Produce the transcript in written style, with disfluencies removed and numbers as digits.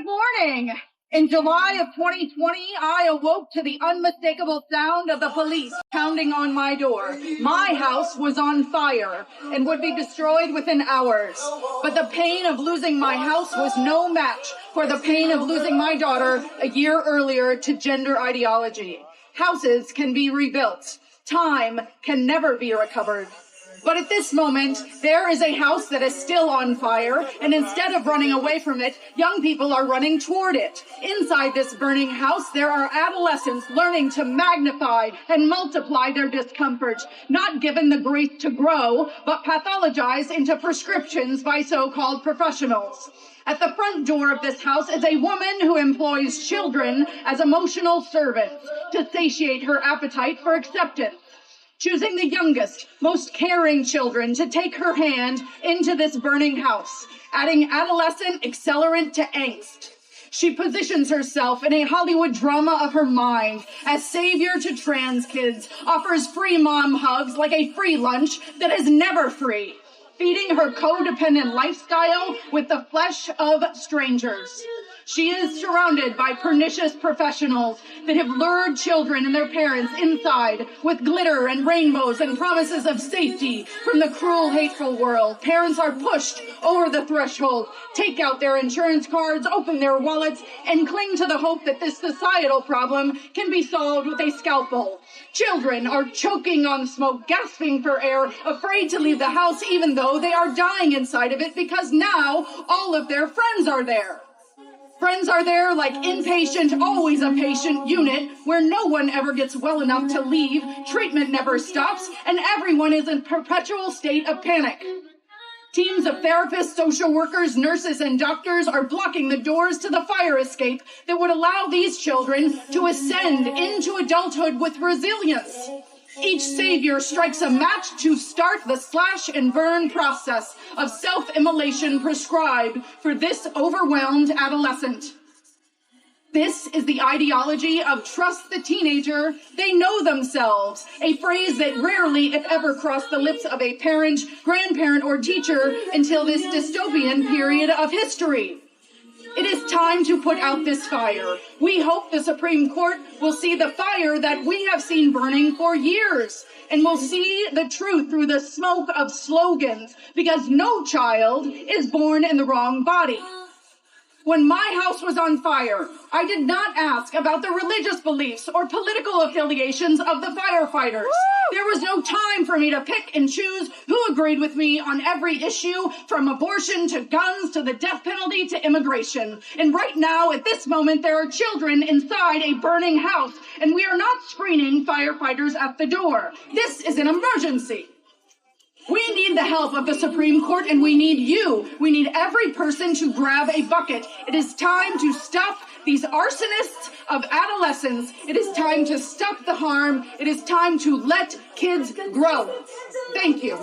morning. In July of 2020, I awoke to the unmistakable sound of the police pounding on my door. My house was on fire and would be destroyed within hours. But the pain of losing my house was no match for the pain of losing my daughter a year earlier to gender ideology. Houses can be rebuilt. Time can never be recovered. But at this moment, there is a house that is still on fire, and instead of running away from it, young people are running toward it. Inside this burning house, there are adolescents learning to magnify and multiply their discomfort, not given the grace to grow, but pathologized into prescriptions by so-called professionals. At the front door of this house is a woman who employs children as emotional servants to satiate her appetite for acceptance, choosing the youngest, most caring children to take her hand into this burning house, adding adolescent accelerant to angst. She positions herself in a Hollywood drama of her mind as savior to trans kids, offers free mom hugs like a free lunch that is never free, feeding her codependent lifestyle with the flesh of strangers. She is surrounded by pernicious professionals that have lured children and their parents inside with glitter and rainbows and promises of safety from the cruel, hateful world. Parents are pushed over the threshold, take out their insurance cards, open their wallets, and cling to the hope that this societal problem can be solved with a scalpel. Children are choking on smoke, gasping for air, afraid to leave the house even though they are dying inside of it because now all of their friends are there. Friends are there like inpatient, always a patient unit where no one ever gets well enough to leave, treatment never stops, and everyone is in perpetual state of panic. Teams of therapists, social workers, nurses, and doctors are blocking the doors to the fire escape that would allow these children to ascend into adulthood with resilience. Each savior strikes a match to start the slash and burn process of self-immolation prescribed for this overwhelmed adolescent. This is the ideology of trust the teenager, they know themselves, a phrase that rarely, if ever, crossed the lips of a parent, grandparent, or teacher until this dystopian period of history. It is time to put out this fire. We hope the Supreme Court will see the fire that we have seen burning for years and will see the truth through the smoke of slogans, because no child is born in the wrong body. When my house was on fire, I did not ask about the religious beliefs or political affiliations of the firefighters. There was no time for me to pick and choose who agreed with me on every issue, from abortion to guns to the death penalty to immigration. And right now, at this moment, there are children inside a burning house, and we are not screening firefighters at the door. This is an emergency. We need the help of the Supreme Court, and we need you. We need every person to grab a bucket. It is time to stop these arsonists of adolescence. It is time to stop the harm. It is time to let kids grow. Thank you.